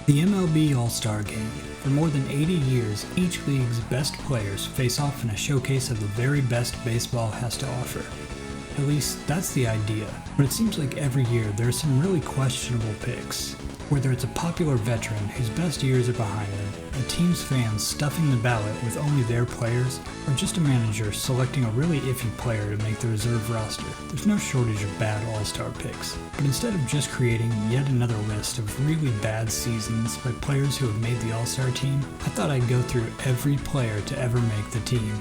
The MLB All-Star Game. For more than 80 years, each league's best players face off in a showcase of the very best baseball has to offer. At least, that's the idea. But it seems like every year there are some really questionable picks. Whether it's a popular veteran whose best years are behind them, a team's fans stuffing the ballot with only their players, or just a manager selecting a really iffy player to make the reserve roster, there's no shortage of bad all-star picks. But instead of just creating yet another list of really bad seasons by players who have made the all-star team, I thought I'd go through every player to ever make the team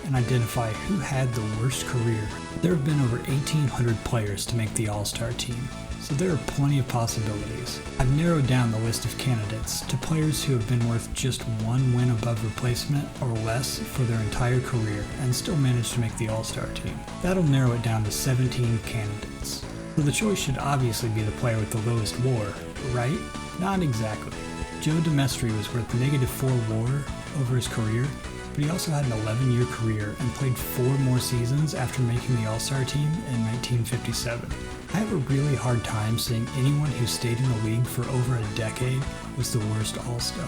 and identify who had the worst career. There have been over 1,800 players to make the all-star team, so there are plenty of possibilities. I've narrowed down the list of candidates to players who have been worth just one win above replacement or less for their entire career and still managed to make the all-star team. That'll narrow it down to 17 candidates. So the choice should obviously be the player with the lowest WAR, right? Not exactly. Joe DeMestri was worth -4 WAR over his career, but he also had an 11-year career and played 4 more seasons after making the All-Star team in 1957. I have a really hard time seeing anyone who stayed in the league for over a decade was the worst All-Star.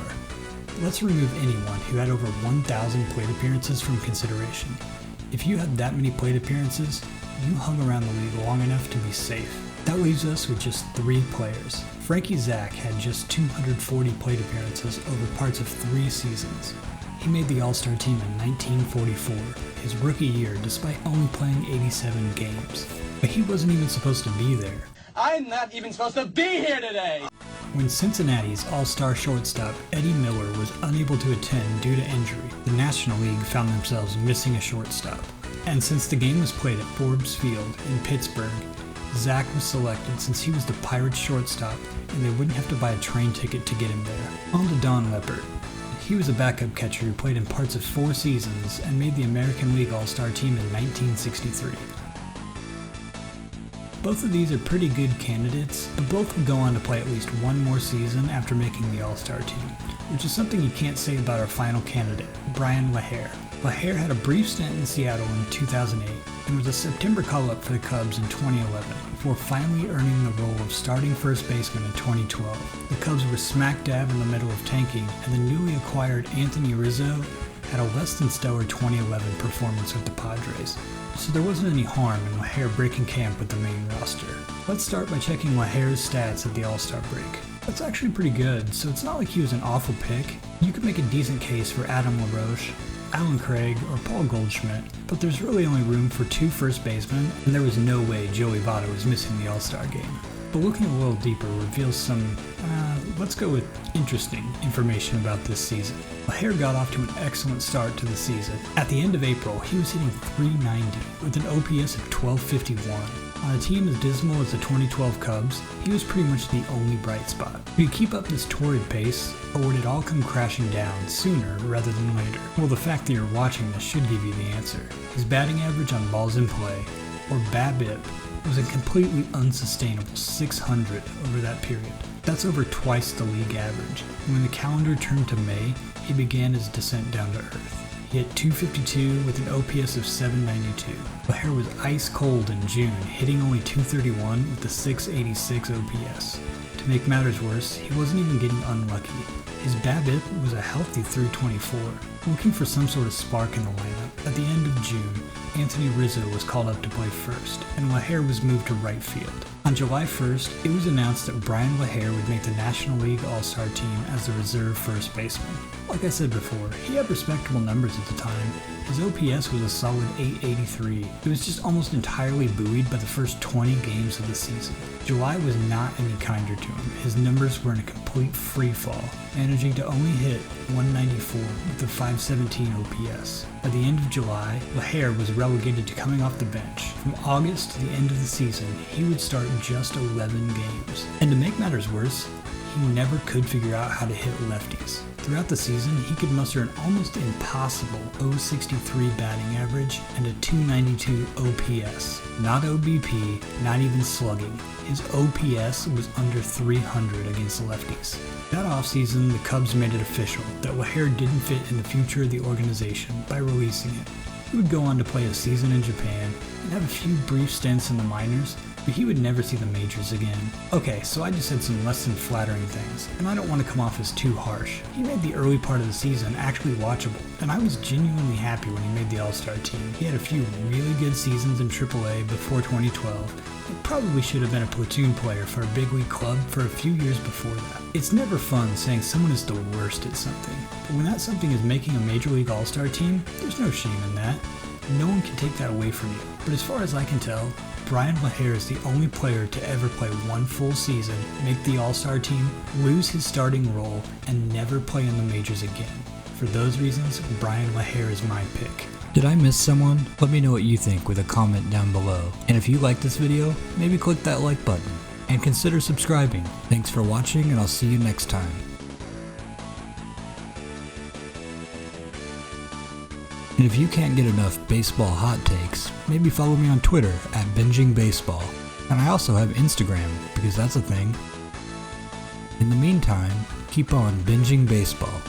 Let's remove anyone who had over 1,000 plate appearances from consideration. If you had that many plate appearances, you hung around the league long enough to be safe. That leaves us with just 3 players. Frankie Zach had just 240 plate appearances over parts of 3 seasons. He made the All-Star team in 1944, his rookie year, despite only playing 87 games. But he wasn't even supposed to be there. I'm not even supposed to be here today! When Cincinnati's All-Star shortstop Eddie Miller was unable to attend due to injury, the National League found themselves missing a shortstop. And since the game was played at Forbes Field in Pittsburgh, Zach was selected since he was the Pirates shortstop and they wouldn't have to buy a train ticket to get him there. On to Don Leppert. He was a backup catcher who played in parts of 4 seasons and made the American League All-Star team in 1963. Both of these are pretty good candidates, but both would go on to play at least one more season after making the All-Star team, which is something you can't say about our final candidate, Brian LaHair. LaHair had a brief stint in Seattle in 2008 and was a September call-up for the Cubs in 2011, before finally earning the role of starting first baseman in 2012. The Cubs were smack dab in the middle of tanking, and the newly acquired Anthony Rizzo had a less than stellar 2011 performance with the Padres, so there wasn't any harm in LaHair breaking camp with the main roster. Let's start by checking LaHair's stats at the All-Star break. That's actually pretty good, so it's not like he was an awful pick. You could make a decent case for Adam LaRoche, Alan Craig, or Paul Goldschmidt, but there's really only room for 2 first basemen, and there was no way Joey Votto was missing the All-Star game. But looking a little deeper reveals some, let's go with interesting information about this season. LaHair got off to an excellent start to the season. At the end of April, he was hitting .390 with an OPS of 1251. On a team as dismal as the 2012 Cubs, he was pretty much the only bright spot. Would he keep up this torrid pace, or would it all come crashing down sooner rather than later? Well, the fact that you're watching this should give you the answer. His batting average on balls in play, or BABIP, was a completely unsustainable 600 over that period. That's over twice the league average. And when the calendar turned to May, he began his descent down to earth. He hit .252 with an OPS of 792. LaHair was ice cold in June, hitting only .231 with a 686 OPS. To make matters worse, he wasn't even getting unlucky. His BABIP was a healthy .324. Looking for some sort of spark in the lineup, at the end of June, Anthony Rizzo was called up to play first, and LaHair was moved to right field. On July 1st, it was announced that Brian LaHair would make the National League All-Star team as the reserve first baseman. Like I said before, he had respectable numbers at the time. His OPS was a solid .883. It was just almost entirely buoyed by the first 20 games of the season. July was not any kinder to him. His numbers were in a complete free fall, managing to only hit .194 with a .517 OPS. By the end of July, LaHair was relegated to coming off the bench. From August to the end of the season, he would start just 11 games. And to make matters worse, he never could figure out how to hit lefties. Throughout the season, he could muster an almost impossible .063 batting average and a .292 OPS. Not OBP, not even slugging. His OPS was under 300 against lefties. That offseason, the Cubs made it official that LaHair didn't fit in the future of the organization by releasing it. He would go on to play a season in Japan and have a few brief stints in the minors, but he would never see the majors again. Okay, so I just said some less than flattering things, and I don't want to come off as too harsh. He made the early part of the season actually watchable, and I was genuinely happy when he made the All-Star team. He had a few really good seasons in AAA before 2012. He probably should have been a platoon player for a big league club for a few years before that. It's never fun saying someone is the worst at something, but when that something is making a Major League All-Star team, there's no shame in that. No one can take that away from you. But as far as I can tell, Brian LaHair is the only player to ever play one full season, make the All-Star team, lose his starting role, and never play in the majors again. For those reasons, Brian LaHair is my pick. Did I miss someone? Let me know what you think with a comment down below. And if you like this video, maybe click that like button. And consider subscribing. Thanks for watching, and I'll see you next time. And if you can't get enough baseball hot takes, maybe follow me on Twitter at BingingBaseball. And I also have Instagram, because that's a thing. In the meantime, keep on binging baseball.